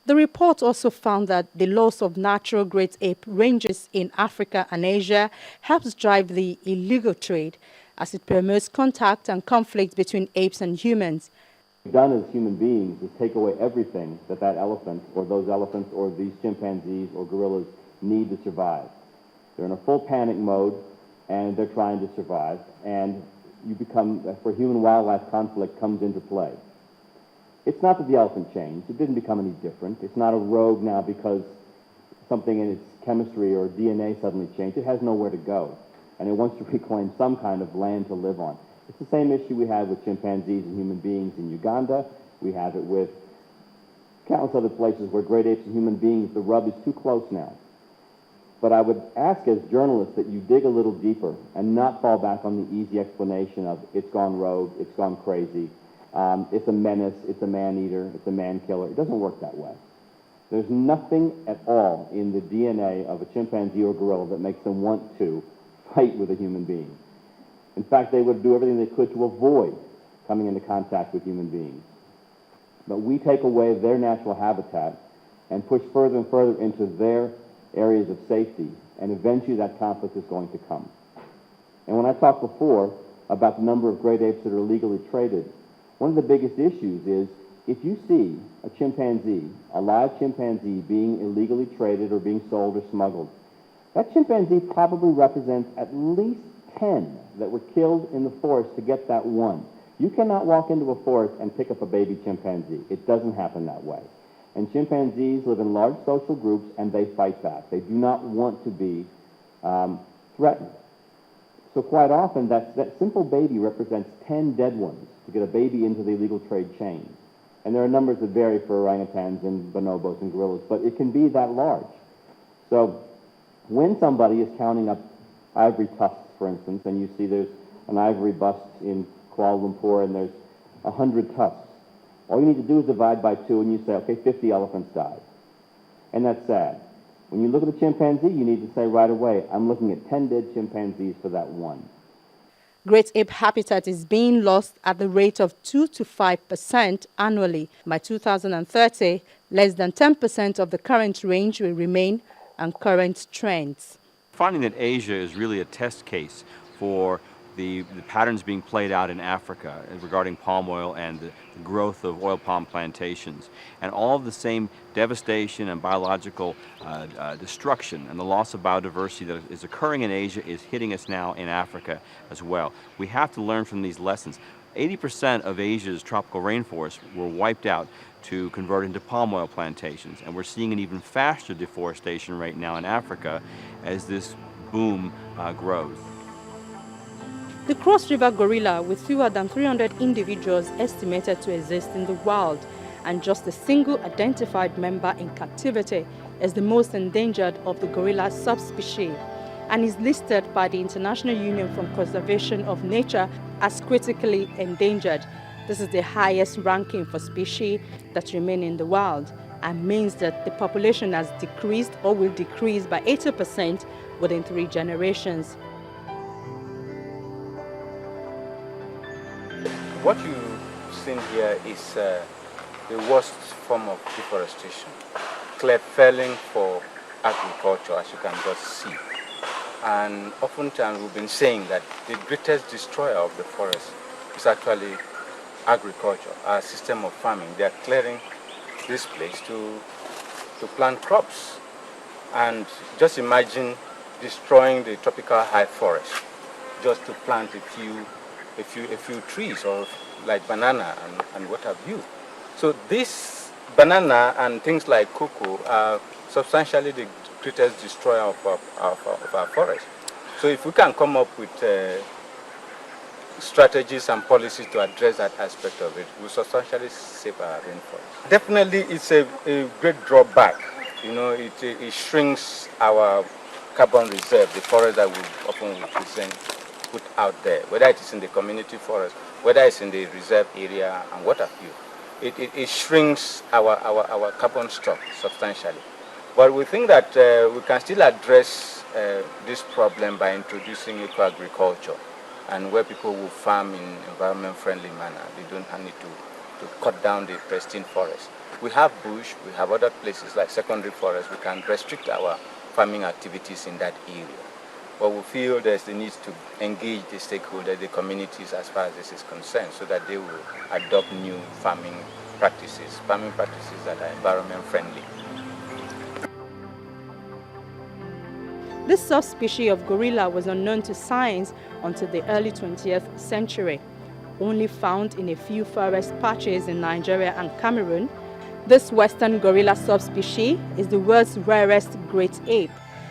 The report also found that the loss of natural great ape ranges in Africa and Asia helps drive the illegal trade as it promotes contact and conflict between apes and humans. What we've done as human beings is take away everything that elephant or those elephants or these chimpanzees or gorillas need to survive. They're in a full panic mode and they're trying to survive, and you become, for human-wildlife conflict comes into play. It's not that the elephant changed. It didn't become any different. It's not a rogue now because something in its chemistry or DNA suddenly changed. It has nowhere to go, and it wants to reclaim some kind of land to live on. It's the same issue we had with chimpanzees and human beings in Uganda. We have it with countless other places where great apes and human beings, the rub is too close now. But I would ask as journalists that you dig a little deeper and not fall back on the easy explanation of it's gone rogue, it's gone crazy, it's a menace, it's a man-eater, it's a man-killer. It doesn't work that way. There's nothing at all in the DNA of a chimpanzee or gorilla that makes them want to fight with a human being. In fact, they would do everything they could to avoid coming into contact with human beings. But we take away their natural habitat and push further and further into their areas of safety, and eventually that conflict is going to come. And when I talked before about the number of great apes that are illegally traded, one of the biggest issues is if you see a chimpanzee, a live chimpanzee being illegally traded or being sold or smuggled, that chimpanzee probably represents at least 10 that were killed in the forest to get that one. You cannot walk into a forest and pick up a baby chimpanzee. It doesn't happen that way. And chimpanzees live in large social groups and they fight back. They do not want to be threatened. So quite often that simple baby represents 10 dead ones to get a baby into the illegal trade chain. And there are numbers that vary for orangutans and bonobos and gorillas, but it can be that large. So when somebody is counting up ivory tusks, for instance, and you see there's an ivory bust in Kuala Lumpur and there's 100 tusks, all you need to do is divide by 2 and you say, okay, 50 elephants died. And that's sad. When you look at a chimpanzee, you need to say right away, I'm looking at 10 dead chimpanzees for that one. Great ape habitat is being lost at the rate of 2 to 5% annually. By 2030, less than 10% of the current range will remain on current trends. Finding that Asia is really a test case for the patterns being played out in Africa regarding palm oil and the growth of oil palm plantations. And all of the same devastation and biological destruction and the loss of biodiversity that is occurring in Asia is hitting us now in Africa as well. We have to learn from these lessons. 80% of Asia's tropical rainforests were wiped out to convert into palm oil plantations. And we're seeing an even faster deforestation right now in Africa as this boom grows. The Cross River gorilla, with fewer than 300 individuals estimated to exist in the wild, and just a single identified member in captivity, is the most endangered of the gorilla subspecies, and is listed by the International Union for Conservation of Nature as critically endangered. This is the highest ranking for species that remain in the wild, and means that the population has decreased or will decrease by 80% within 3 generations. What you've seen here is the worst form of deforestation, clear felling for agriculture, as you can just see. And oftentimes we've been saying that the greatest destroyer of the forest is actually agriculture, our system of farming. They are clearing this place to plant crops. And just imagine destroying the tropical high forest just to plant a few trees, or like banana and what have you. So this banana and things like cocoa are substantially the greatest destroyer of our forest. So if we can come up with strategies and policies to address that aspect of it, will substantially save our rainforest. Definitely it's a great drawback. You know, it shrinks our carbon reserve, the forest that we often represent, put out there, whether it is in the community forest, whether it's in the reserve area, and what have you. It shrinks our carbon stock substantially. But we think that we can still address this problem by introducing eco-agriculture, and where people will farm in environment-friendly manner. They don't need to cut down the pristine forest. we have bush, we have other places like secondary forest, we can restrict our farming activities in that area. But we feel there's the need to engage the stakeholders, the communities as far as this is concerned, so that they will adopt new farming practices that are environment friendly. This subspecies of gorilla was unknown to science until the early 20th century. Only found in a few forest patches in Nigeria and Cameroon, this western gorilla subspecies is the world's rarest great ape.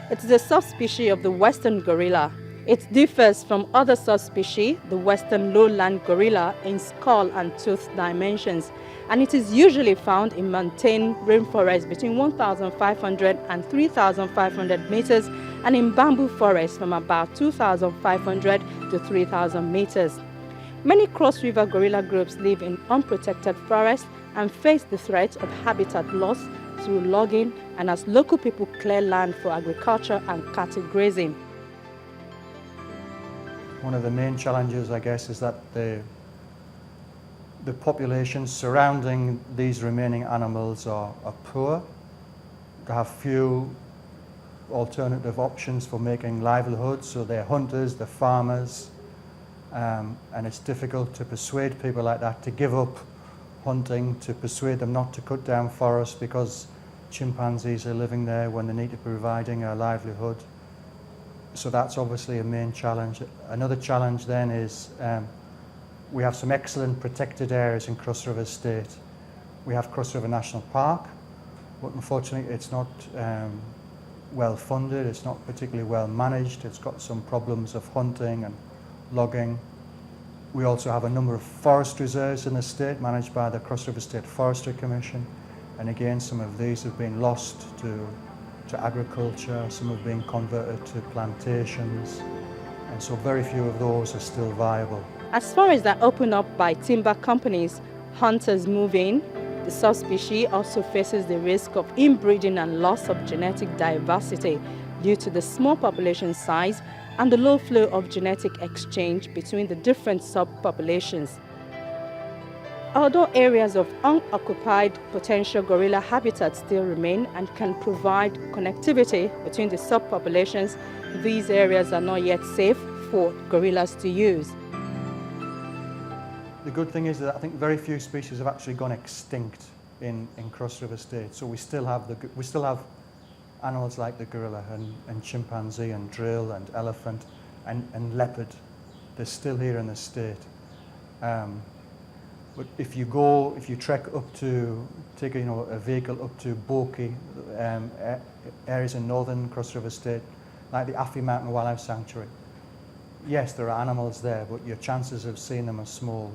It is a subspecies of the western gorilla. It differs from other subspecies, the western lowland gorilla, in skull and tooth dimensions, and it is usually found in montane rainforests between 1,500 and 3,500 meters and in bamboo forests from about 2,500 to 3,000 meters. Many cross-river gorilla groups live in unprotected forests and face the threat of habitat loss through logging and as local people clear land for agriculture and cattle grazing. One of the main challenges, I guess, is that the populations surrounding these remaining animals are poor. They have few alternative options for making livelihoods, so they're hunters, they're farmers, and it's difficult to persuade people like that to give up hunting, to persuade them not to cut down forests because chimpanzees are living there when they need to be providing a livelihood. So that's obviously a main challenge. Another challenge then is we have some excellent protected areas in Cross River State. We have Cross River National Park, but unfortunately it's not well funded, it's not particularly well managed, it's got some problems of hunting and logging. We also have a number of forest reserves in the state managed by the Cross River State Forestry Commission, and again some of these have been lost to agriculture, some have been converted to plantations, and so very few of those are still viable. As forests are opened up by timber companies, hunters move in, the subspecies also faces the risk of inbreeding and loss of genetic diversity due to the small population size and the low flow of genetic exchange between the different subpopulations. Although areas of unoccupied potential gorilla habitats still remain and can provide connectivity between the subpopulations, these areas are not yet safe for gorillas to use. The good thing is that I think very few species have actually gone extinct in Cross River State. So we still have animals like the gorilla and chimpanzee and drill and elephant and leopard. They're still here in the state. But if you trek up to, take a vehicle up to Boki, areas in northern Cross River State, like the Afi Mountain Wildlife Sanctuary, yes, there are animals there, but your chances of seeing them are small.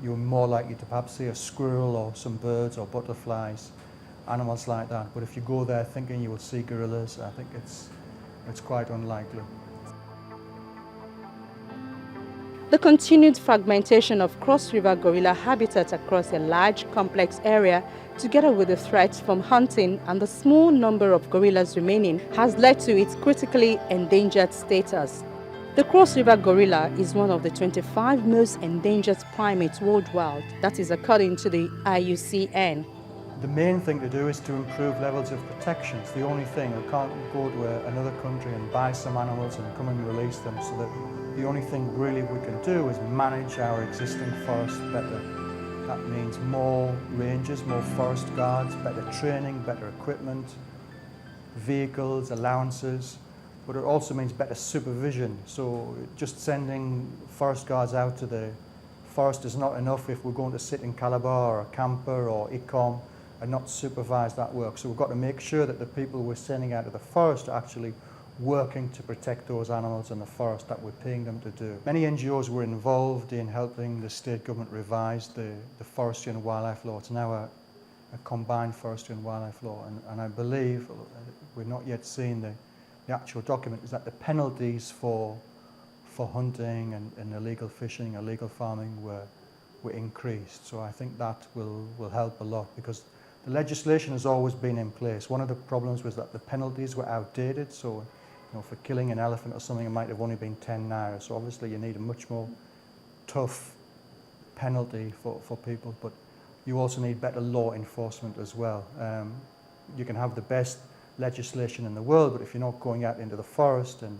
You're more likely to perhaps see a squirrel or some birds or butterflies, animals like that. But if you go there thinking you will see gorillas, I think it's quite unlikely. The continued fragmentation of cross-river gorilla habitat across a large, complex area, together with the threats from hunting and the small number of gorillas remaining, has led to its critically endangered status. The cross-river gorilla is one of the 25 most endangered primates worldwide, that is according to the IUCN. The main thing to do is to improve levels of protection. It's the only thing. We can't go to another country and buy some animals and come and release them. So that the only thing really we can do is manage our existing forest better. That means more rangers, more forest guards, better training, better equipment, vehicles, allowances. But it also means better supervision. So just sending forest guards out to the forest is not enough if we're going to sit in Calabar or Camper or ICOM and not supervise that work. So we've got to make sure that the people we're sending out to the forest are actually working to protect those animals in the forest that we're paying them to do. Many NGOs were involved in helping the state government revise the forestry and wildlife law. It's now a combined forestry and wildlife law, and I believe, we're not yet seeing the actual document, is that the penalties for hunting and illegal fishing, illegal farming were increased. So I think that will help a lot, because the legislation has always been in place. One of the problems was that the penalties were outdated. So for killing an elephant or something, it might have only been 10 naira. So obviously you need a much more tough penalty for people. But you also need better law enforcement as well. You can have the best legislation in the world, but if you're not going out into the forest and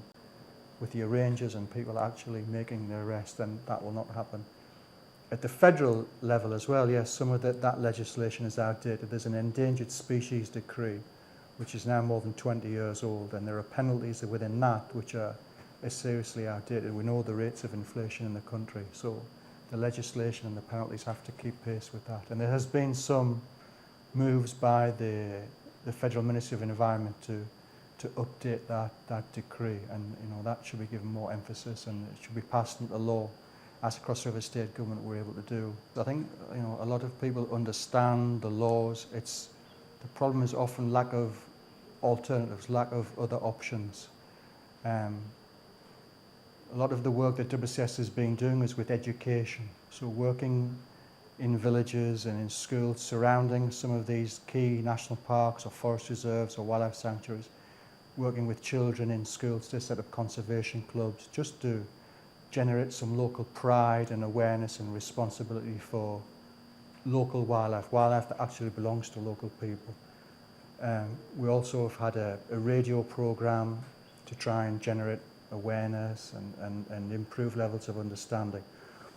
with your rangers and people actually making the arrest, then that will not happen. At the federal level as well, yes, some of that legislation is outdated. There's an endangered species decree, which is now more than 20 years old, and there are penalties within that which are seriously outdated. We know the rates of inflation in the country, so the legislation and the penalties have to keep pace with that. And there has been some moves by the Federal Ministry of Environment to update that decree, and that should be given more emphasis, and it should be passed into law, as a Cross River State Government were able to do. I think a lot of people understand the laws. The problem is often lack of alternatives, lack of other options. A lot of the work that WCS has been doing is with education, so working in villages and in schools surrounding some of these key national parks or forest reserves or wildlife sanctuaries, working with children in schools to set up conservation clubs, just to generate some local pride and awareness and responsibility for local wildlife that actually belongs to local people. We also have had a radio program to try and generate awareness and improve levels of understanding.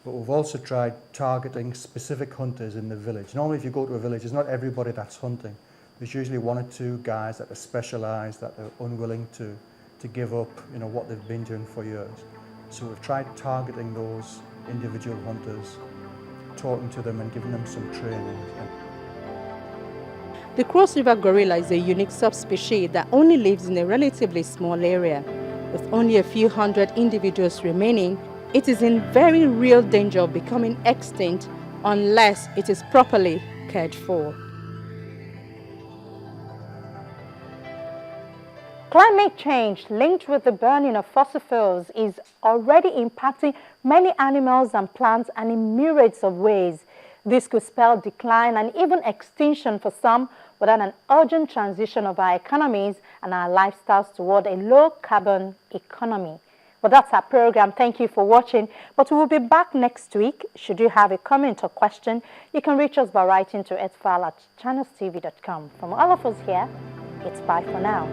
But we've also tried targeting specific hunters in the village. Normally if you go to a village, it's not everybody that's hunting. There's usually one or two guys that are specialised, that are unwilling to give up what they've been doing for years. So we've tried targeting those individual hunters, talking to them and giving them some training. The Cross River gorilla is a unique subspecies that only lives in a relatively small area. With only a few hundred individuals remaining, it is in very real danger of becoming extinct unless it is properly cared for. Climate change linked with the burning of fossil fuels is already impacting many animals and plants, and in myriads of ways. This could spell decline and even extinction for some, without an urgent transition of our economies and our lifestyles toward a low-carbon economy. Well, that's our program. Thank you for watching. But we will be back next week. Should you have a comment or question, you can reach us by writing to Earthfile@channelstv.com. From all of us here, it's bye for now.